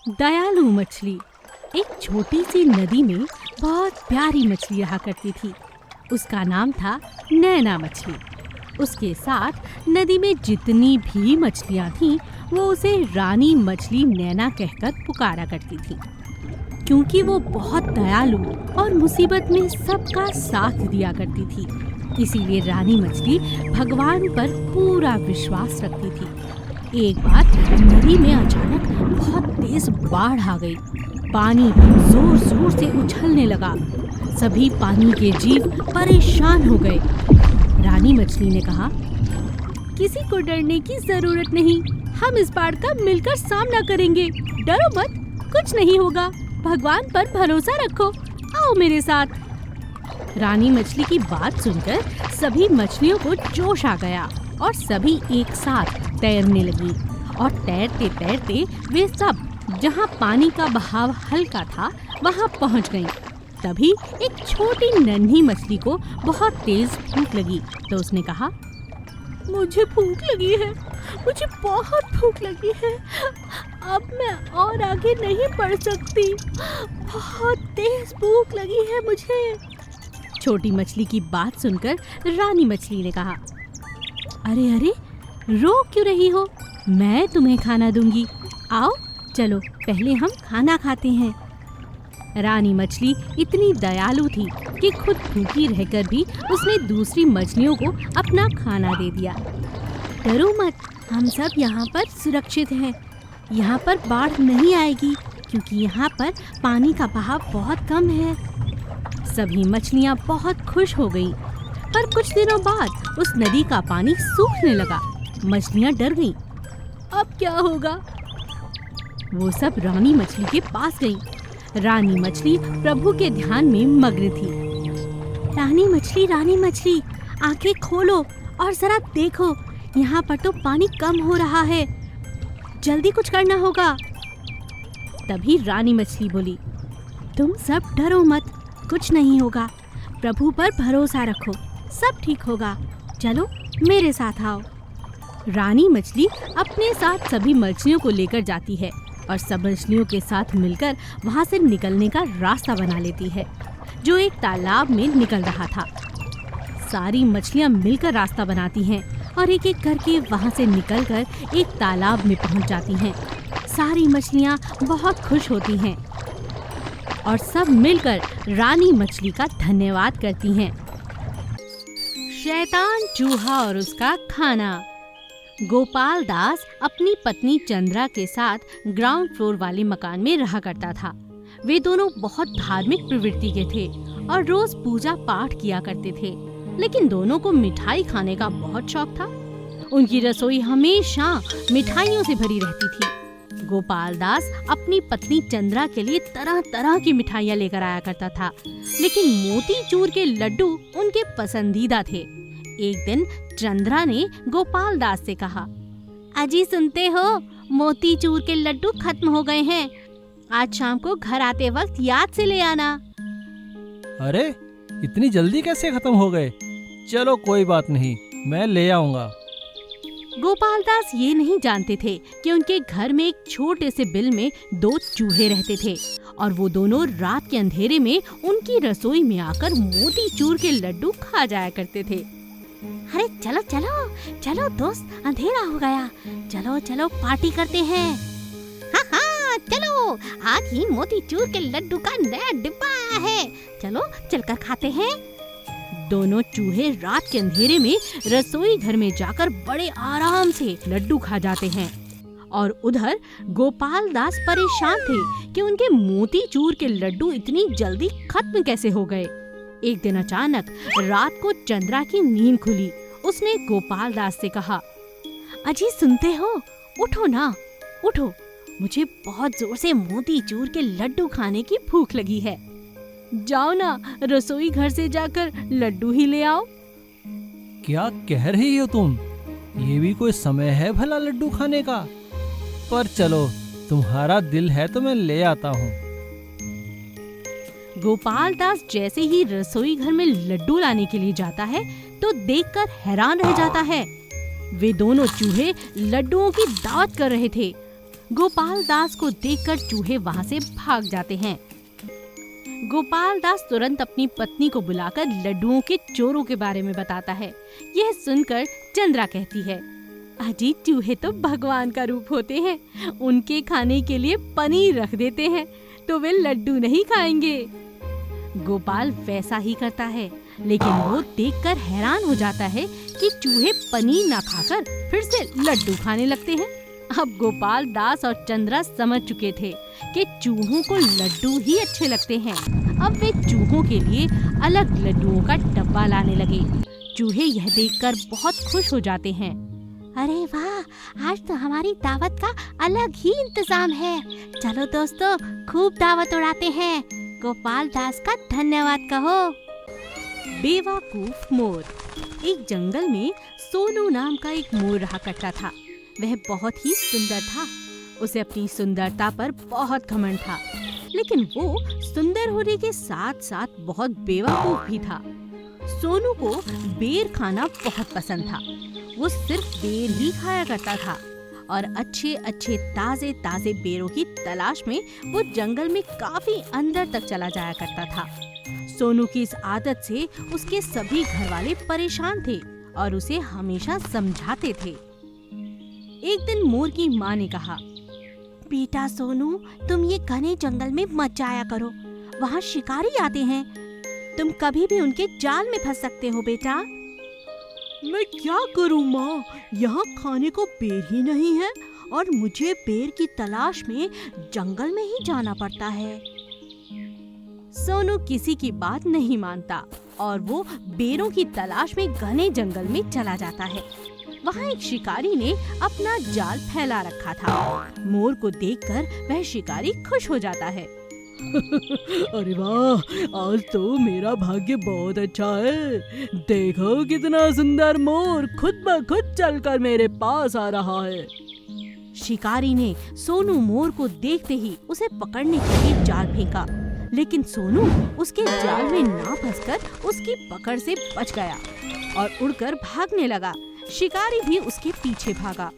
दयालु मछली। एक छोटी सी नदी में बहुत प्यारी मछली रहा करती थी। उसका नाम था नैना मछली। उसके साथ नदी में जितनी भी मछलियाँ थीं वो उसे रानी मछली नैना कहकर पुकारा करती थी, क्योंकि वो बहुत दयालु और मुसीबत में सबका साथ दिया करती थी। इसीलिए रानी मछली भगवान पर पूरा विश्वास रखती थी। एक बार नदी में अचानक बहुत तेज बाढ़ आ गई। पानी जोर जोर से उछलने लगा। सभी पानी के जीव परेशान हो गए। रानी मछली ने कहा, किसी को डरने की जरूरत नहीं, हम इस बाढ़ का मिलकर सामना करेंगे। डरो मत, कुछ नहीं होगा, भगवान पर भरोसा रखो, आओ मेरे साथ। रानी मछली की बात सुनकर सभी मछलियों को जोश आ गया और सभी एक साथ तैरने लगी। और तैरते तैरते वे सब जहाँ पानी का बहाव हल्का था वहाँ पहुँच गईं। तभी एक छोटी नन्ही मछली को बहुत तेज भूख लगी, तो उसने कहा, मुझे भूख लगी है, मुझे बहुत भूख लगी है, अब मैं और आगे नहीं बढ़ सकती, बहुत तेज भूख लगी है मुझे। छोटी मछली की बात सुनकर रानी मछली ने कहा, अरे अरे, रो क्यों रही हो, मैं तुम्हें खाना दूंगी, आओ चलो पहले हम खाना खाते हैं। रानी मछली इतनी दयालु थी कि खुद भूखी रहकर भी उसने दूसरी मछलियों को अपना खाना दे दिया। डरो मत, हम सब यहाँ पर सुरक्षित हैं, यहाँ पर बाढ़ नहीं आएगी क्योंकि यहाँ पर पानी का बहाव बहुत कम है। सभी मछलियाँ बहुत खुश हो गईं, पर कुछ दिनों बाद उस नदी का पानी सूखने लगा। मछलियाँ डर गईं, अब क्या होगा? वो सब रानी मछली के पास गईं। रानी मछली प्रभु के ध्यान में मग्न थी। रानी मछली, आंखें खोलो और जरा देखो, यहाँ पर तो पानी कम हो रहा है, जल्दी कुछ करना होगा। तभी रानी मछली बोली, तुम सब डरो मत, कुछ नहीं होगा, प्रभु पर भरोसा रखो, सब ठीक होगा, चलो मेरे साथ आओ। रानी मछली अपने साथ सभी मछलियों को लेकर जाती है और सब मछलियों के साथ मिलकर वहाँ से निकलने का रास्ता बना लेती है, जो एक तालाब में निकल रहा था। सारी मछलियाँ मिलकर रास्ता बनाती हैं और एक एक करके वहाँ से निकलकर एक तालाब में पहुँच जाती हैं। सारी मछलियाँ बहुत खुश होती हैं और सब मिलकर रानी मछली का धन्यवाद करती हैं। शैतान चूहा और उसका खाना। गोपाल दास अपनी पत्नी चंद्रा के साथ ग्राउंड फ्लोर वाले मकान में रहा करता था। वे दोनों बहुत धार्मिक प्रवृत्ति के थे और रोज पूजा पाठ किया करते थे, लेकिन दोनों को मिठाई खाने का बहुत शौक था। उनकी रसोई हमेशा मिठाइयों से भरी रहती थी। गोपाल दास अपनी पत्नी चंद्रा के लिए तरह तरह की मिठाइयाँ लेकर आया करता था, लेकिन मोतीचूर के लड्डू उनके पसंदीदा थे। एक दिन चंद्रा ने गोपाल दास से कहा, अजी सुनते हो, मोतीचूर के लड्डू खत्म हो गए हैं, आज शाम को घर आते वक्त याद से ले आना। अरे इतनी जल्दी कैसे खत्म हो गए? चलो कोई बात नहीं, मैं ले आऊंगा। गोपाल दास ये नहीं जानते थे कि उनके घर में एक छोटे से बिल में 2 चूहे रहते थे और वो दोनों रात के अंधेरे में उनकी रसोई में आकर मोतीचूर के लड्डू खा जाया करते थे। अरे चलो चलो चलो दोस्त, अंधेरा हो गया, चलो चलो पार्टी करते हैं। हाँ हाँ चलो, आज ही मोतीचूर के लड्डू का नया डिब्बा आया है, चलो चलकर खाते हैं। दोनों चूहे रात के अंधेरे में रसोई घर में जाकर बड़े आराम से लड्डू खा जाते हैं और उधर गोपाल दास परेशान थे कि उनके मोतीचूर के लड्डू इतनी जल्दी खत्म कैसे हो गए। एक दिन अचानक रात को चंद्रा की नींद खुली। उसने गोपाल दास से कहा, अजी सुनते हो, उठो ना, उठो, मुझे बहुत जोर से मोतीचूर के लड्डू खाने की भूख लगी है, जाओ ना रसोई घर से जाकर लड्डू ही ले आओ। क्या कह रही हो तुम? ये भी कोई समय है भला लड्डू खाने का? पर चलो, तुम्हारा दिल है तो मैं ले आता हूँ। गोपाल दास जैसे ही रसोई घर में लड्डू लाने के लिए जाता है तो देखकर हैरान रह जाता है। वे दोनों चूहे लड्डुओं की दावत कर रहे थे। गोपाल दास को देखकर चूहे वहाँ से भाग जाते हैं। गोपाल दास तुरंत अपनी पत्नी को बुलाकर लड्डुओं के चोरों के बारे में बताता है। यह सुनकर चंद्रा कहती है, अजी चूहे तो भगवान का रूप होते हैं, उनके खाने के लिए पनीर रख देते हैं तो वे लड्डू नहीं खाएंगे। गोपाल वैसा ही करता है, लेकिन वो देखकर हैरान हो जाता है कि चूहे पनीर ना खाकर फिर से लड्डू खाने लगते हैं। अब गोपाल दास और चंद्रा समझ चुके थे कि चूहों को लड्डू ही अच्छे लगते हैं। अब वे चूहों के लिए अलग लड्डुओं का डब्बा लाने लगे। चूहे यह देखकर बहुत खुश हो जाते हैं। अरे वाह, आज तो हमारी दावत का अलग ही इंतजाम है। चलो दोस्तों, खूब दावत उड़ाते हैं। गोपाल दास का धन्यवाद कहो। बेवकूफ मोर। एक जंगल में सोनू नाम का एक मोर रहा करता था। वह बहुत ही सुंदर था। उसे अपनी सुंदरता पर बहुत घमंड था, लेकिन वो सुंदर होने के साथ साथ बहुत बेवकूफ भी था। सोनू को बेर खाना बहुत पसंद था। वो सिर्फ बेर ही खाया करता था और अच्छे अच्छे ताजे ताजे बेरों की तलाश में वो जंगल में काफी अंदर तक चला जाया करता था। सोनू की इस आदत से उसके सभी घरवाले परेशान थे और उसे हमेशा समझाते थे। एक दिन मोर की माँ ने कहा, बेटा सोनू, तुम ये घने जंगल में मत जाया करो, वहाँ शिकारी आते हैं, तुम कभी भी उनके जाल में फंस सकते हो बेटा। मैं क्या करूँ माँ, यहाँ खाने को बेर ही नहीं है और मुझे बेर की तलाश में जंगल में ही जाना पड़ता है। सोनू किसी की बात नहीं मानता और वो बेरों की तलाश में घने जंगल में चला जाता है। वहाँ एक शिकारी ने अपना जाल फैला रखा था। मोर को देखकर वह शिकारी खुश हो जाता है। अरे वाह, आज तो मेरा भाग्य बहुत अच्छा है। देखो कितना सुंदर मोर खुद ब खुद चलकर मेरे पास आ रहा है। शिकारी ने सोनू मोर को देखते ही उसे पकड़ने के लिए जाल फेंका, लेकिन सोनू उसके जाल में ना फंसकर उसकी पकड़ से बच गया और उड़कर भागने लगा। शिकारी भी उसके पीछे भागा।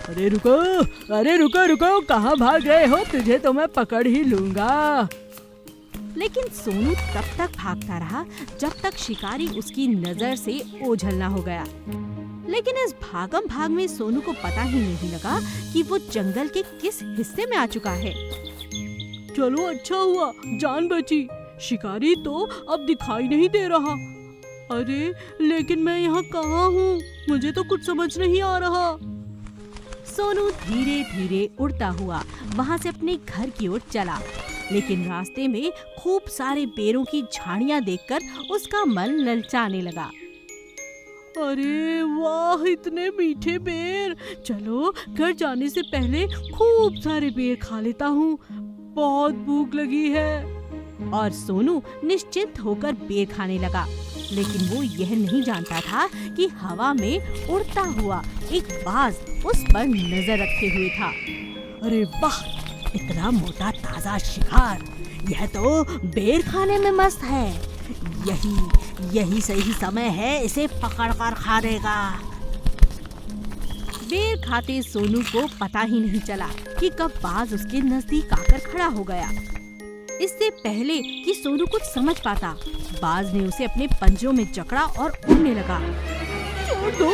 अरे रुको रुको, कहाँ भाग गए हो? तुझे तो मैं पकड़ ही लूंगा। लेकिन सोनू तब तक भागता रहा जब तक शिकारी उसकी नजर से ओझल ना हो गया। लेकिन इस भागम भाग में सोनू को पता ही नहीं लगा कि वो जंगल के किस हिस्से में आ चुका है। चलो अच्छा हुआ जान बची, शिकारी तो अब दिखाई नहीं दे रहा। अरे लेकिन मैं यहाँ कहाँ हूँ? मुझे तो कुछ समझ नहीं आ रहा। सोनू धीरे धीरे उड़ता हुआ वहाँ से अपने घर की ओर चला, लेकिन रास्ते में खूब सारे बेरों की झाड़ियाँ देखकर उसका मन ललचाने लगा। अरे वाह, इतने मीठे बेर! चलो घर जाने से पहले खूब सारे बेर खा लेता हूँ, बहुत भूख लगी है। और सोनू निश्चिंत होकर बेर खाने लगा, लेकिन वो यह नहीं जानता था कि हवा में उड़ता हुआ एक बाज उस पर नजर रखे हुए था। अरे वाह, इतना मोटा ताजा शिकार! यह तो बेर खाने में मस्त है। यही सही समय है इसे पकड़कर खाने का। बेर खाते सोनू को पता ही नहीं चला कि कब बाज उसके नजदीक आकर खड़ा हो गया। इससे पहले कि सोनू कुछ समझ पाता, बाज ने उसे अपने पंजों में जकड़ा और उड़ने लगा। छोड़ दो,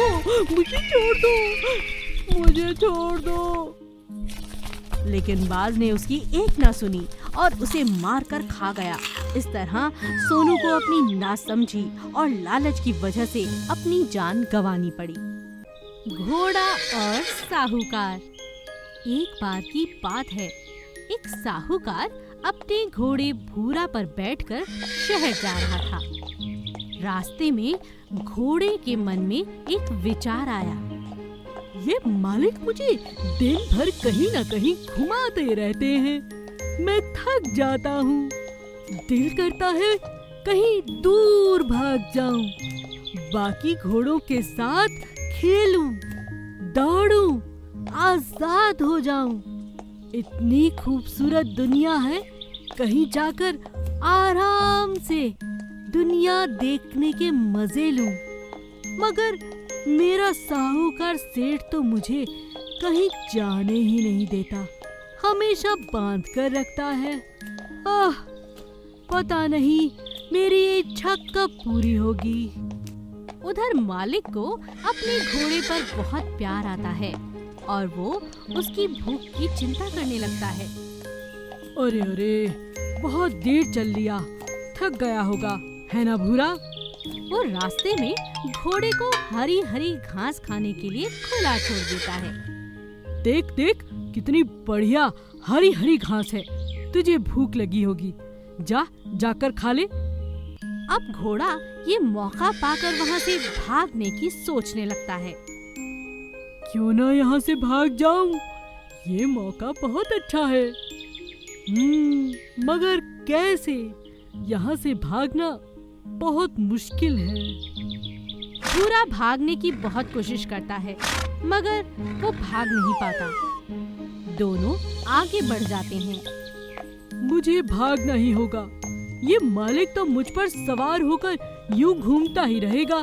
मुझे छोड़ दो, मुझे छोड़ दो। लेकिन बाज ने उसकी एक ना सुनी और उसे मारकर खा गया। इस तरह सोनू को अपनी नासमझी और लालच की वजह से अपनी जान गंवानी पड़ी। घोड़ा और साहूकार। एक बार की बात है, एक साहूकार अपने घोड़े भूरा पर बैठकर शहर जा रहा था। रास्ते में घोड़े के मन में एक विचार आया। ये मालिक मुझे दिन भर कहीं न कहीं घुमाते रहते हैं, मैं थक जाता हूँ। दिल करता है कहीं दूर भाग जाऊं, बाकी घोड़ों के साथ खेलूं, दौड़ूं, आजाद हो जाऊं। इतनी खूबसूरत दुनिया है, कहीं जाकर आराम से दुनिया देखने के मजे लूं। मगर मेरा साहूकार सेठ तो मुझे कहीं जाने ही नहीं देता। हमेशा बांध कर रखता है। आह, पता नहीं मेरी ये इच्छा कब पूरी होगी। उधर मालिक को अपने घोड़े पर बहुत प्यार आता है और वो उसकी भूख की चिंता करने लगता है। अरे अरे, बहुत देर चल लिया, थक गया होगा, है ना भूरा? वो रास्ते में घोड़े को हरी हरी घास खाने के लिए खुला छोड़ देता है। देख देख, कितनी बढ़िया हरी हरी घास है, तुझे भूख लगी होगी, जाकर खा ले। अब घोड़ा ये मौका पाकर वहाँ से भागने की सोचने लगता है। क्यों ना यहाँ से भाग जाऊं, ये मौका बहुत अच्छा है। मगर कैसे? यहाँ से भागना बहुत मुश्किल है। भूरा भागने की बहुत कोशिश करता है मगर वो भाग नहीं पाता। दोनों आगे बढ़ जाते हैं। मुझे भागना ही होगा, ये मालिक तो मुझ पर सवार होकर यूं घूमता ही रहेगा।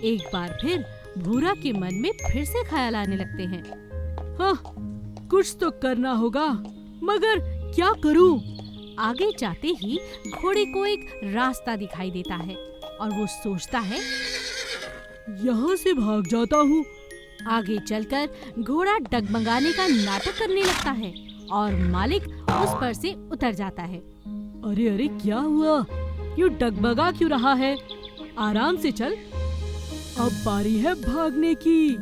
एक बार फिर भूरा के मन में फिर से ख्याल आने लगते हैं। हाँ, कुछ तो करना होगा, मगर क्या करूं? आगे जाते ही घोड़े को एक रास्ता दिखाई देता है और वो सोचता है, यहाँ से भाग जाता हूँ। आगे चलकर घोड़ा डगमगाने का नाटक करने लगता है और मालिक उस पर से उतर जाता है। अरे अरे, क्या हुआ? यूं डगमगा क्यों रहा है? आराम से चल, अब बारी है भागने की।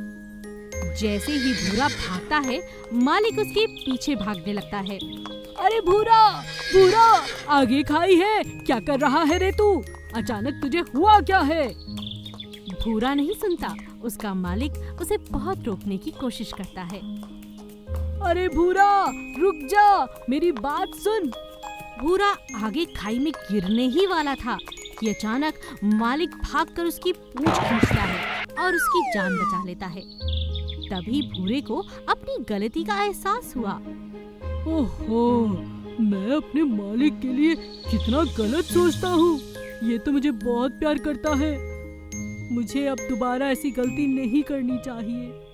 जैसे ही भूरा भागता है, मालिक उसके पीछे भागने लगता है। अरे भूरा, भूरा, आगे खाई है, क्या कर रहा है रे तू? अचानक तुझे हुआ क्या है? भूरा नहीं सुनता, उसका मालिक उसे बहुत रोकने की कोशिश करता है। अरे भूरा, रुक जा, मेरी बात सुन। भूरा आगे खाई में गिरने ही वाला था कि अचानक मालिक भागकर उसकी पूंछ खींचता है और उसकी जान बचा लेता है। तभी भूरे को अपनी गलती का एहसास हुआ। ओहो, मैं अपने मालिक के लिए कितना गलत सोचता हूँ। ये तो मुझे बहुत प्यार करता है। मुझे अब दोबारा ऐसी गलती नहीं करनी चाहिए।